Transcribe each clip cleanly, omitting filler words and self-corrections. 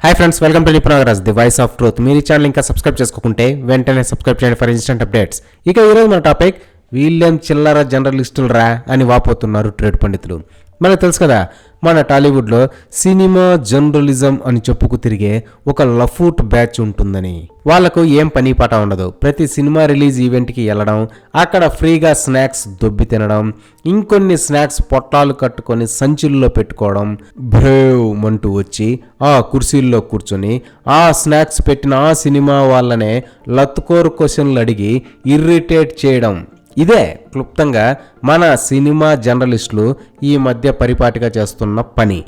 Hi friends, welcome to Nipunraj the voice of truth. మీరు ఈ channel ఇంకా సబ్స్క్రైబ్ చేసుకోకుంటే వెంటనే సబ్స్క్రైబ్ చేయండి ఫర్ ఇన్స్టెంట్ అప్డేట్స్. ఇక ఈరోజు మన టాపిక్, వీళ్ళేం చిల్లర జర్నలిస్టులు రా అని వాపోతున్నారు ట్రేడ్ పండితులు. మనకు తెలుసు కదా, మన టాలీవుడ్లో సినిమా జర్నలిజం అని చెప్పుకు తిరిగే ఒక లఫూట్ బ్యాచ్ ఉంటుందని. వాళ్లకు ఏం పని పాట ఉండదు. ప్రతి సినిమా రిలీజ్ ఈవెంట్కి వెళ్ళడం, అక్కడ ఫ్రీగా స్నాక్స్ దొబ్బి తినడం, ఇంకొన్ని స్నాక్స్ పొట్లాలు కట్టుకొని సంచుల్లో పెట్టుకోవడం, భ్రేవ్ అంటూ వచ్చి ఆ కుర్చీల్లో కూర్చొని ఆ స్నాక్స్ పెట్టిన ఆ సినిమా వాళ్ళనే లత్కోర్ క్వశ్చన్లు అడిగి ఇర్రిటేట్ చేయడం. ఇదే క్లుప్తంగా మన సినిమా జర్నలిస్టులు ఈ మధ్య పరిపాటిగా చేస్తున్న పని.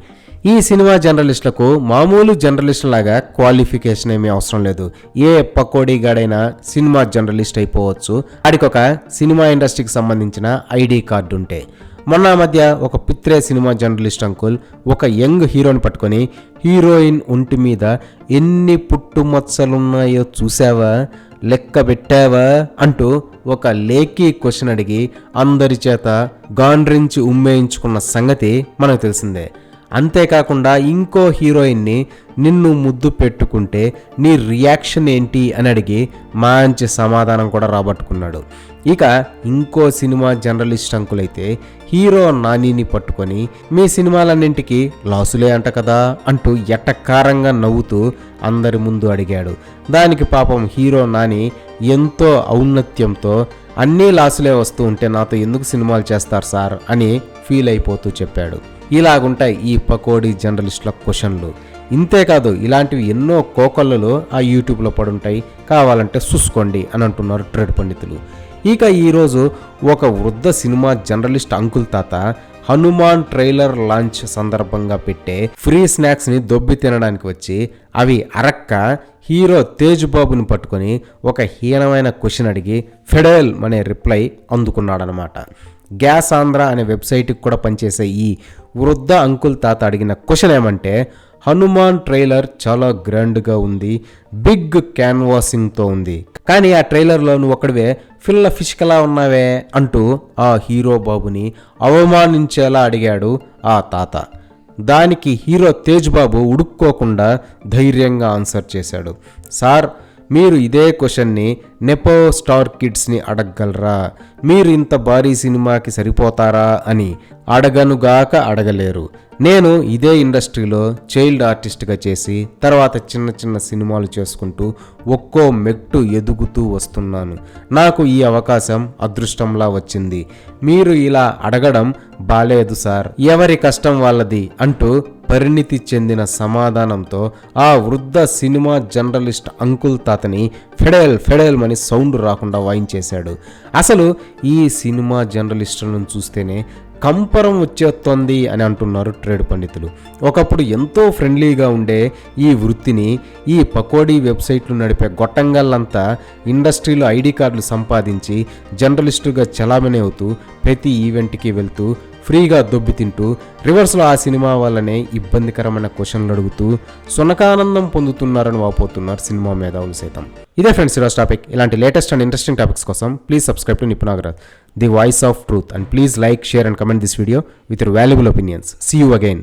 ఈ సినిమా జర్నలిస్టులకు మామూలు జర్నలిస్టులాగా క్వాలిఫికేషన్ ఏమీ అవసరం లేదు. ఏ పకోడీగాడైనా సినిమా జర్నలిస్ట్ అయిపోవచ్చు, ఆడికొక సినిమా ఇండస్ట్రీకి సంబంధించిన ఐడి కార్డు ఉంటే. మొన్న మధ్య ఒక పిత్రే సినిమా జర్నలిస్ట్ అంకుల్ ఒక యంగ్ హీరోని పట్టుకొని, హీరోయిన్ ఒంటి మీద ఎన్ని పుట్టుమచ్చలున్నాయో చూసావా, లెక్క పెట్టావా అంటూ ఒక లేఖీ క్వశ్చన్ అడిగి అందరి చేత గాండ్రించి ఉమ్మేయించుకున్న సంగతి మనకు తెలిసిందే. అంతేకాకుండా ఇంకో హీరోయిన్ని నిన్ను ముద్దు పెట్టుకుంటే నీ రియాక్షన్ ఏంటి అని అడిగి మంచి సమాధానం కూడా రాబట్టుకున్నాడు. ఇక ఇంకో సినిమా జర్నలిస్ట్ అంకులైతే హీరో నానిని పట్టుకొని, మీ సినిమాలన్నింటికి లాసులే అంట కదా అంటూ ఎట్టకారంగా నవ్వుతూ అందరి ముందు అడిగాడు. దానికి పాపం హీరో నాని ఎంతో ఔన్నత్యంతో, అన్నీ లాసులే వస్తూ ఉంటే నాతో ఎందుకు సినిమాలు చేస్తారు సార్ అని ఫీల్ అయిపోతూ చెప్పాడు. ఇలాగుంటాయి ఈ పకోడీ జర్నలిస్టుల క్వశ్చన్లు. ఇంతేకాదు, ఇలాంటివి ఎన్నో కోకొల్లలు ఆ యూట్యూబ్లో పడుంటాయి, కావాలంటే చూసుకోండి అని అంటున్నారు ట్రేడ్ పండితులు. ఇక ఈరోజు ఒక వృద్ధ సినిమా జర్నలిస్ట్ అంకుల్ తాత హనుమాన్ ట్రైలర్ లాంచ్ సందర్భంగా పెట్టే ఫ్రీ స్నాక్స్ని దొబ్బి తినడానికి వచ్చి అవి అరక్క హీరో తేజ్ బాబుని పట్టుకొని ఒక హీనమైన క్వశ్చన్ అడిగి ఫెడెల్ అనే రిప్లై అందుకున్నాడనమాట. గ్యాస్ ఆంధ్ర అనే వెబ్సైట్కి కూడా పనిచేసే ఈ వృద్ధ అంకుల్ తాత అడిగిన క్వశ్చన్ ఏమంటే, హనుమాన్ ట్రైలర్ చాలా గ్రాండ్గా ఉంది, బిగ్ క్యాన్వాసింగ్తో ఉంది, కానీ ఆ ట్రైలర్లో నువ్వు ఒక్కడివే ఫిల్ల ఫిష్కలా ఉన్నావే అంటూ ఆ హీరో బాబుని అవమానించేలా అడిగాడు ఆ తాత. దానికి హీరో తేజ్ బాబు ఉడుక్కోకుండా ధైర్యంగా ఆన్సర్ చేశాడు, సార్ మీరు ఇదే క్వశ్చన్ని నెపో స్టార్ కిడ్స్ని అడగగలరా, మీరు ఇంత భారీ సినిమాకి సరిపోతారా అని. అడగనుగాక అడగలేరు. నేను ఇదే ఇండస్ట్రీలో చైల్డ్ ఆర్టిస్ట్గా చేసి తర్వాత చిన్న చిన్న సినిమాలు చేసుకుంటూ ఒక్కో మెట్టు ఎదుగుతూ వస్తున్నాను. నాకు ఈ అవకాశం అదృష్టంలా వచ్చింది. మీరు ఇలా అడగడం బాలేదు సార్, ఎవరి కష్టం వాళ్ళది అంటూ పరిణితి చెందిన సమాధానంతో ఆ వృద్ధ సినిమా జర్నలిస్ట్ అంకుల్ తాతని ఫెడెల్ అని సౌండ్ రాకుండా వాయించేశాడు. అసలు ఈ సినిమా జర్నలిస్టులను చూస్తేనే కంపరం వచ్చేస్తోంది అని అంటున్నారు ట్రేడ్ పండితులు. ఒకప్పుడు ఎంతో ఫ్రెండ్లీగా ఉండే ఈ వృత్తిని ఈ పకోడీ వెబ్సైట్లు నడిపే గొట్టంగాళ్ళంతా ఇండస్ట్రీలో ఐడి కార్డులు సంపాదించి జర్నలిస్టుగా చలామణి అవుతూ ప్రతి ఈవెంట్కి వెళ్తూ ఫ్రీగా దొబ్బి తింటూ రివర్స్లో ఆ సినిమా వల్లనే ఇబ్బందికరమైన క్వశ్చన్లు అడుగుతూ సునకానందం పొందుతున్నారని వాపోతున్నారు సినిమా మేధావులు సైతం. ఇదే ఫ్రెండ్స్ ఈరోజు టాపిక్. ఇలాంటి లేటెస్ట్ అండ్ ఇంట్రెస్టింగ్ టాపిక్స్ కోసం please subscribe to Nipunraj the voice of truth, and please like, share and comment this video with your valuable opinions. See you again.